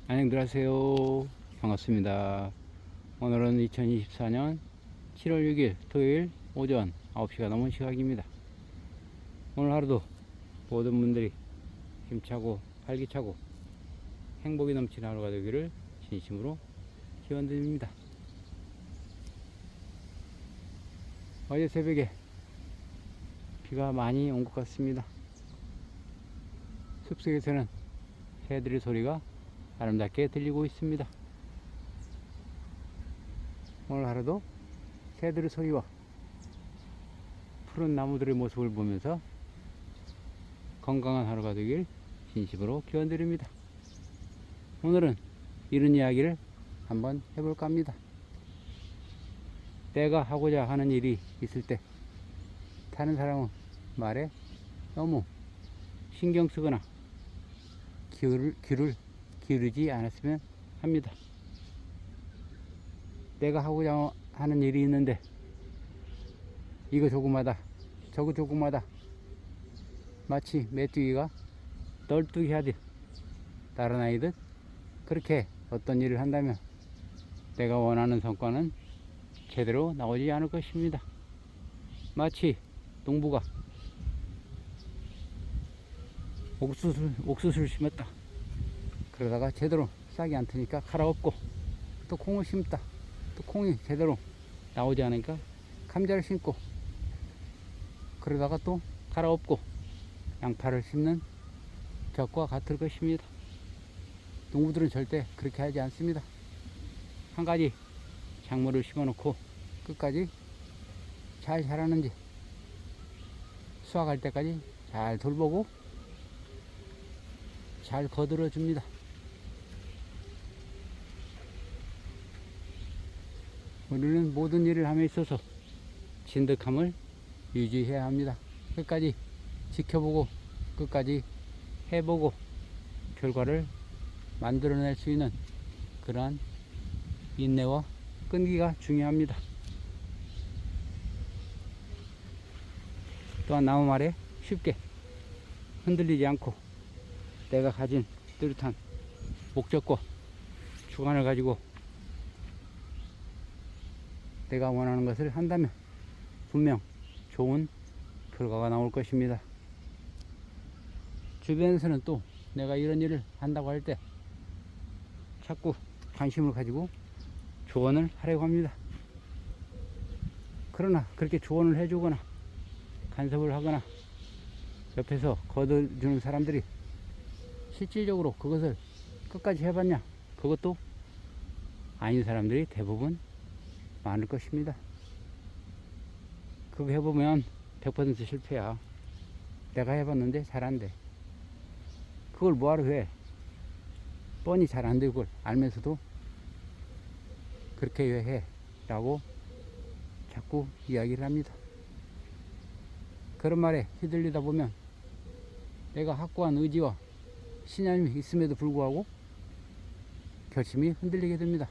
안녕들 하세요. 반갑습니다. 오늘은 2024년 7월 6일 토요일 오전 9시가 넘은 시각입니다. 오늘 하루도 모든 분들이 힘차고 활기차고 행복이 넘치는 하루가 되기를 진심으로 기원드립니다. 어제 새벽에 비가 많이 온 것 같습니다. 숲속에서는 새들의 소리가 아름답게 들리고 있습니다. 오늘 하루도 새들의 소리와 푸른 나무들의 모습을 보면서 건강한 하루가 되길 진심으로 기원드립니다. 오늘은 이런 이야기를 한번 해볼까 합니다. 내가 하고자 하는 일이 있을 때 다른 사람의 말에 너무 신경 쓰거나 귀를 기울이지 않았으면 합니다. 내가 하고자 하는 일이 있는데 이거 조금하다 저거 조금하다 마치 메뚜기가 널뛰기 하듯 날아다니듯 그렇게 어떤 일을 한다면 내가 원하는 성과는 제대로 나오지 않을 것입니다. 마치 농부가 옥수수를 심었다. 그러다가 제대로 싹이 안 트니까 갈아엎고 또 콩을 심다. 또 콩이 제대로 나오지 않으니까 감자를 심고 그러다가 또 갈아엎고 양파를 심는 격과 같을 것입니다. 농부들은 절대 그렇게 하지 않습니다. 한 가지 작물을 심어 놓고 끝까지 잘 자라는지 수확할 때까지 잘 돌보고 잘 거들어 줍니다. 우리는 모든 일을 함에 있어서 진득함을 유지해야 합니다. 끝까지 지켜보고 끝까지 해보고 결과를 만들어낼 수 있는 그러한 인내와 끈기가 중요합니다. 또한 나무 아래 쉽게 흔들리지 않고 내가 가진 뚜렷한 목적과 주관을 가지고 내가 원하는 것을 한다면 분명 좋은 결과가 나올 것입니다. 주변에서는 또 내가 이런 일을 한다고 할 때 자꾸 관심을 가지고 조언을 하려고 합니다. 그러나 그렇게 조언을 해주거나 간섭을 하거나 옆에서 거둬주는 사람들이 실질적으로 그것을 끝까지 해봤냐? 그것도 아닌 사람들이 대부분 많을 것입니다. 그거 해보면 100% 실패야. 내가 해봤는데 잘 안 돼. 그걸 뭐하러 해? 뻔히 잘 안 되고 알면서도 그렇게 왜 해? 라고 자꾸 이야기를 합니다. 그런 말에 휘둘리다 보면 내가 확고한 의지와 신념이 있음에도 불구하고 결심이 흔들리게 됩니다.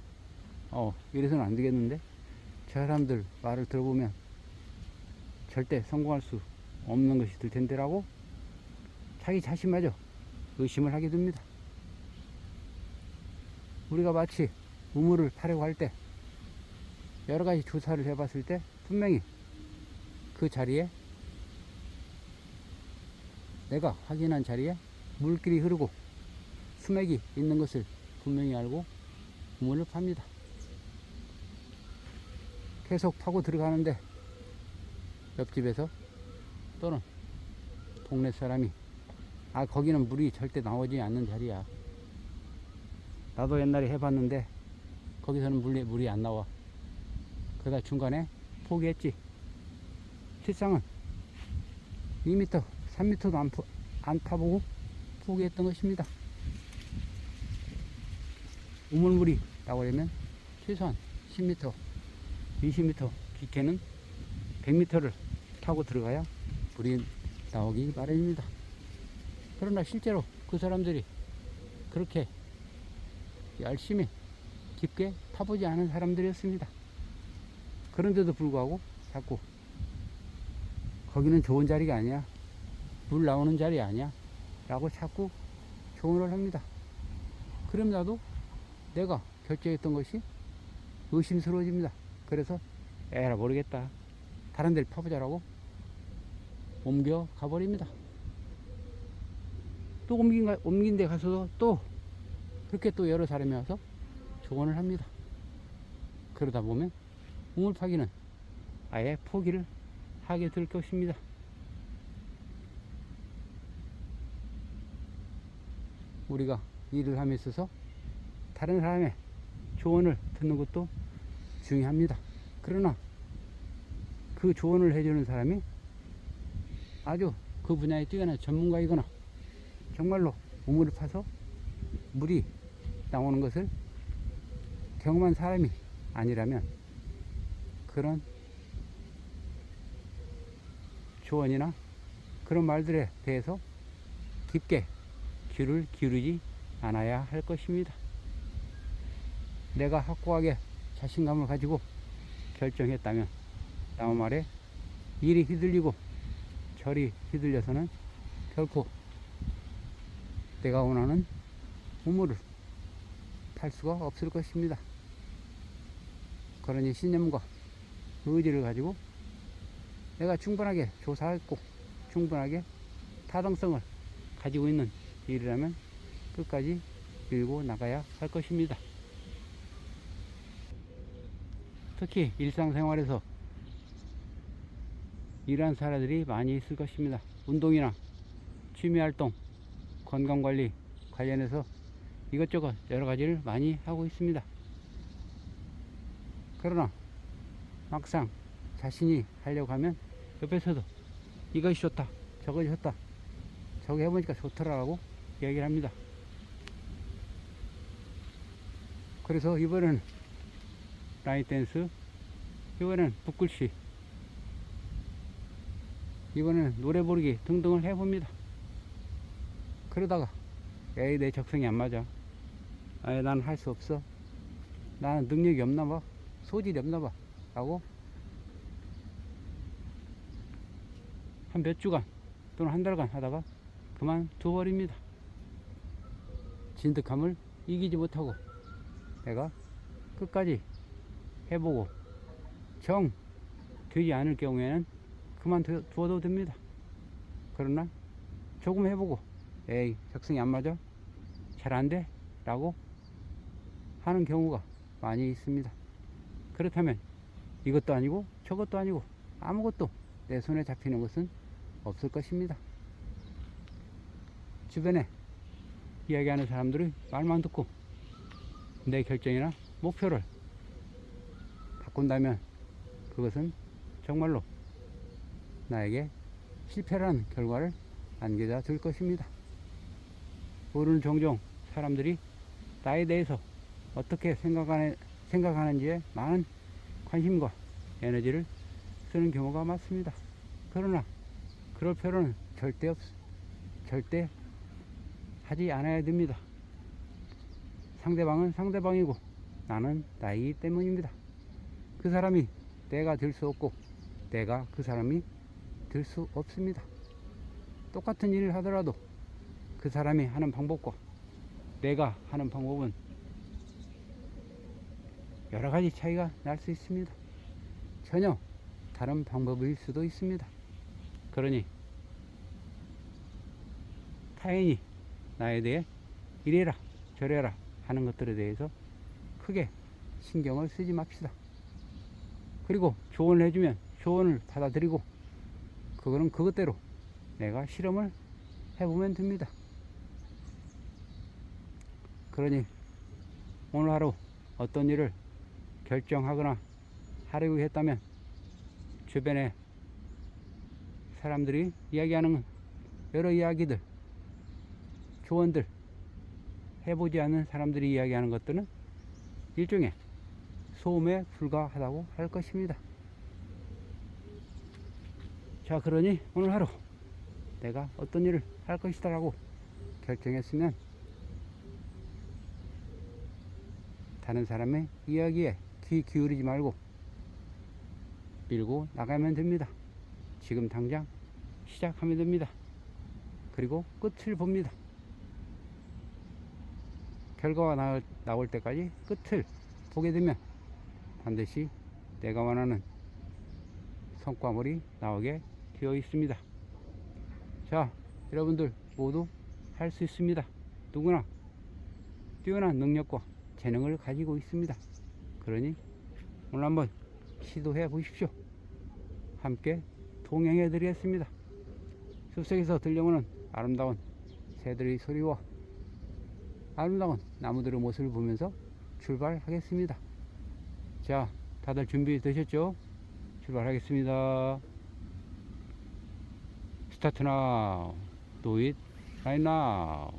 이래서는 안 되겠는데? 저 사람들 말을 들어보면 절대 성공할 수 없는 것이 될 텐데라고 자기 자신마저 의심을 하게 됩니다. 우리가 마치 우물을 파려고 할 때 여러 가지 조사를 해봤을 때 분명히 그 자리에 내가 확인한 자리에 물길이 흐르고 수맥이 있는 것을 분명히 알고 우물을 팝니다. 계속 파고 들어가는데 옆집에서 또는 동네 사람이 거기는 물이 절대 나오지 않는 자리야. 나도 옛날에 해봤는데 거기서는 물이 안 나와. 그러다 중간에 포기했지. 실상은 2m, 3m도 안 파보고 포기했던 것입니다. 우물물이 나오려면 최소한 10m, 20m, 깊게는 100m를 타고 들어가야 물이 나오기 마련입니다. 그러나 실제로 그 사람들이 그렇게 열심히 깊게 파보지 않은 사람들이었습니다. 그런데도 불구하고 자꾸 거기는 좋은 자리가 아니야, 물 나오는 자리 아니야 라고 자꾸 조언을 합니다. 그럼 나도 내가 결정했던 것이 의심스러워집니다. 그래서 에라 모르겠다, 다른 데를 파보자라고 옮겨 가버립니다. 또 옮긴 데 가서도 또 그렇게 또 여러 사람이 와서 조언을 합니다. 그러다 보면 우물 파기는 아예 포기를 하게 될 것입니다. 우리가 일을 함에 있어서 다른 사람의 조언을 듣는 것도 중요합니다. 그러나 그 조언을 해주는 사람이 아주 그 분야에 뛰어난 전문가이거나 정말로 우물을 파서 물이 나오는 것을 경험한 사람이 아니라면 그런 조언이나 그런 말들에 대해서 깊게 귀를 기울이지 않아야 할 것입니다. 내가 확고하게 자신감을 가지고 결정했다면 남 말에 이리 휘둘리고 저리 휘둘려서는 결코 내가 원하는 우물을 탈 수가 없을 것입니다. 그러니 신념과 의지를 가지고 내가 충분하게 조사했고 충분하게 타당성을 가지고 있는 일이라면 끝까지 밀고 나가야 할 것입니다. 특히 일상생활에서 이러한 사람들이 많이 있을 것입니다. 운동이나 취미활동, 건강관리 관련해서 이것저것 여러가지를 많이 하고 있습니다. 그러나 막상 자신이 하려고 하면 옆에서도 이것이 좋다, 저것이 좋다, 저거 해보니까 좋더라라고 이야기를 합니다. 그래서 이번에는 라인댄스, 이번에는 붓글씨, 이번에는 노래 부르기 등등을 해봅니다. 그러다가 에이 내 적성이 안 맞아, 아이 난 할 수 없어, 나는 능력이 없나봐, 소질이 없나봐 라고 한 몇 주간 또는 한 달간 하다가 그만둬 버립니다. 진득함을 이기지 못하고 내가 끝까지 해보고 정 되지 않을 경우에는 그만두어도 됩니다. 그러나 조금 해보고 에이 적성이 안 맞아, 잘 안 돼 라고 하는 경우가 많이 있습니다. 그렇다면 이것도 아니고 저것도 아니고 아무것도 내 손에 잡히는 것은 없을 것입니다. 주변에 이야기하는 사람들의 말만 듣고 내 결정이나 목표를 바꾼다면 그것은 정말로 나에게 실패라는 결과를 안겨다 줄 것입니다. 우리는 종종 사람들이 나에 대해서 어떻게 생각하는지에 많은 관심과 에너지를 쓰는 경우가 많습니다. 그러나 그럴 필요는 절대 하지 않아야 됩니다. 상대방은 상대방이고 나는 나이기 때문입니다. 그 사람이 내가 될 수 없고 내가 그 사람이 될 수 없습니다. 똑같은 일을 하더라도 그 사람이 하는 방법과 내가 하는 방법은 여러 가지 차이가 날 수 있습니다. 전혀 다른 방법일 수도 있습니다. 그러니 타인이 나에 대해 이래라 저래라 하는 것들에 대해서 크게 신경을 쓰지 맙시다. 그리고 조언을 해주면 조언을 받아들이고 그거는 그것대로 내가 실험을 해보면 됩니다. 그러니 오늘 하루 어떤 일을 결정하거나 하려고 했다면 주변에 사람들이 이야기하는 여러 이야기들, 조언들, 해보지 않은 사람들이 이야기하는 것들은 일종의 소음에 불과하다고 할 것입니다. 자, 그러니 오늘 하루 내가 어떤 일을 할 것이다 라고 결정했으면 다른 사람의 이야기에 귀 기울이지 말고 밀고 나가면 됩니다. 지금 당장 시작하면 됩니다. 그리고 끝을 봅니다. 결과가 나올 때까지 끝을 보게 되면 반드시 내가 원하는 성과물이 나오게 되어 있습니다. 자, 여러분들 모두 할 수 있습니다. 누구나 뛰어난 능력과 재능을 가지고 있습니다. 그러니 오늘 한번 시도해 보십시오. 함께 동행해 드리겠습니다. 숲속에서 들려오는 아름다운 새들의 소리와 아름다운 나무들의 모습을 보면서 출발하겠습니다. 자, 다들 준비 되셨죠? 출발하겠습니다. 스타트 now. Do it right now.